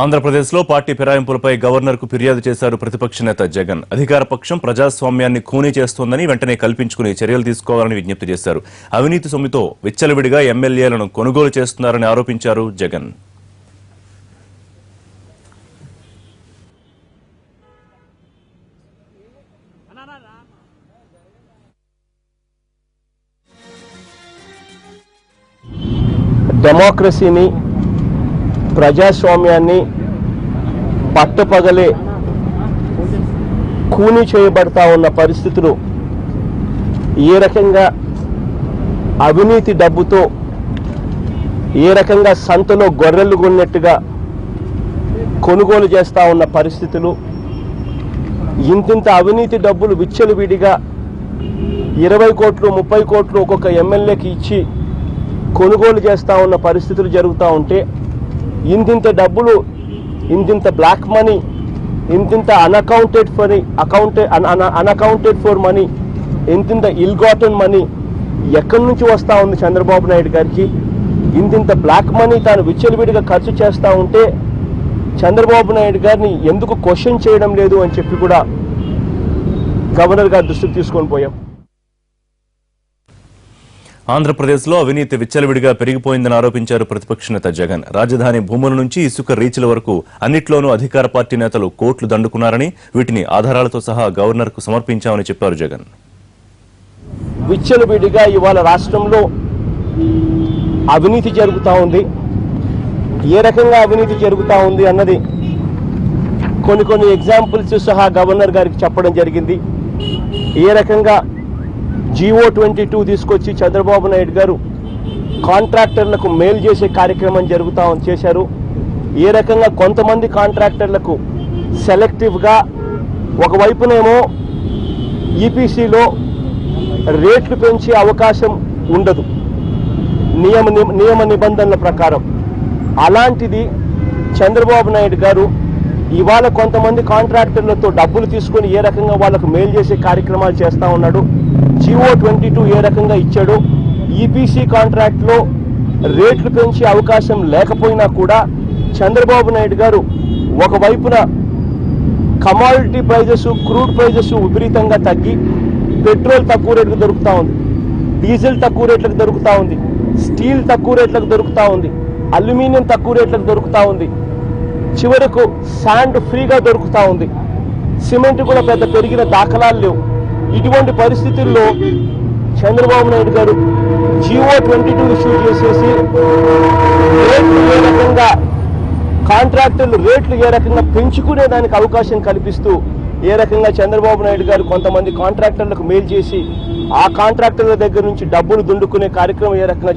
ఆంధ్రప్రదేశ్లో పార్టీ ఫిరాయింపులపై గవర్నర్కు ఫిర్యాదు చేశారు ప్రతిపక్ష నేత జగన్. అధికార పక్షం ప్రజాస్వామ్యాన్ని ఖూనీ చేస్తోందని వెంటనే కల్పించుకుని చర్యలు తీసుకోవాలని విజ్ఞప్తి చేశారు. అవినీతి సొమ్ముతో విచ్చలవిడిగా ఎమ్మెల్యేలను కొనుగోలు చేస్తున్నారని ఆరోపించారు జగన్. డెమోక్రసీని ప్రజాస్వామ్యాన్ని పట్టపగలే కూని చేయబడతా ఉన్న పరిస్థితులు ఏ రకంగా అవినీతి డబ్బుతో ఏ రకంగా సంతలో గొర్రెలు కొన్నట్టుగా కొనుగోలు చేస్తూ ఉన్న పరిస్థితులు, ఇంతింత అవినీతి డబ్బులు విచ్చలవిడిగా 20 కోట్లు 30 కోట్లు ఒక్కొక్క ఎమ్మెల్యేకి ఇచ్చి కొనుగోలు చేస్తూ ఉన్న పరిస్థితులు జరుగుతూ ఉంటే, ఇంతింత డబ్బులు, ఇంతింత బ్లాక్ మనీ, ఇంతింత అన్అకౌంటెడ్ ఫర్ మనీ, ఇంతింత ఇల్గాటన్ మనీ ఎక్కడి నుంచి వస్తూ ఉంది చంద్రబాబు నాయుడు గారికి? ఇంతింత బ్లాక్ మనీ తాను విచ్చలవిడిగా ఖర్చు చేస్తూ ఉంటే చంద్రబాబు నాయుడు గారిని ఎందుకు క్వశ్చన్ చేయడం లేదు అని చెప్పి కూడా గవర్నర్ గారి దృష్టికి తీసుకొని పోయాం. ఆంధ్రప్రదేశ్లో అవినీతి విచ్చలవిడిగా పెరిగిపోయిందని ఆరోపించారు ప్రతిపక్ష నేత జగన్. రాజధాని భూముల నుంచి ఇసుక రీచ్ల వరకు అన్నిట్లోనూ అధికార పార్టీ నేతలు కోట్లు దండుకున్నారని, వీటిని ఆధారాలతో సహా గవర్నర్కు సమర్పించామని చెప్పారు జగన్. విచ్చలవిడిగా ఇవాళ రాష్ట్రంలో అవినీతి జరుగుతూ ఉంది. ఏ రకంగా అవినీతి జరుగుతూ ఉంది అన్నది కొన్ని ఎగ్జాంపుల్స్ సహా గవర్నర్ గారికి చెప్పడం జరిగింది. ఏ రకంగా GO22 తీసుకొచ్చి చంద్రబాబు నాయుడు గారు కాంట్రాక్టర్లకు మేలు చేసే కార్యక్రమం చేశారు. ఏ రకంగా కొంతమంది కాంట్రాక్టర్లకు సెలెక్టివ్గా ఒకవైపునేమో EPCలో రేట్లు పెంచే అవకాశం ఉండదు నియమ నిబంధనల ప్రకారం. అలాంటిది చంద్రబాబు నాయుడు గారు ఇవాళ కొంతమంది కాంట్రాక్టర్లతో డబ్బులు తీసుకొని ఏ రకంగా వాళ్ళకు మేలు చేసే కార్యక్రమాలు చేస్తూ ఉన్నాడు. GO22 ఏ రకంగా ఇచ్చాడు, EPC కాంట్రాక్ట్లో రేట్లు పెంచే అవకాశం లేకపోయినా కూడా చంద్రబాబు నాయుడు గారు ఒకవైపున కమాడిటీ ప్రైజెస్, క్రూడ్ ప్రైజెస్ విపరీతంగా తగ్గి పెట్రోల్ తక్కువ రేట్లకు దొరుకుతూ ఉంది, డీజిల్ తక్కువ రేట్లకు దొరుకుతూ ఉంది, స్టీల్ తక్కువ రేట్లకు దొరుకుతూ ఉంది, అల్యూమినియం తక్కువ రేట్లకు దొరుకుతూ ఉంది, చివరకు శాండ్ ఫ్రీగా దొరుకుతూ ఉంది, సిమెంట్ కూడా పెద్ద పెరిగిన దాఖలాలు లేవు. ఇటువంటి పరిస్థితుల్లో చంద్రబాబు నాయుడు గారు GO22 ఇష్యూ చేసేసి రేట్లు ఏ రకంగా కాంట్రాక్టర్లు రేట్లు ఏ రకంగా పెంచుకునే దానికి అవకాశం కల్పిస్తూ ఏ రకంగా చంద్రబాబు నాయుడు గారు కొంతమంది కాంట్రాక్టర్లకు మేలు చేసి ఆ కాంట్రాక్టర్ల దగ్గర నుంచి డబ్బులు దుండుకునే కార్యక్రమం ఏ రకంగా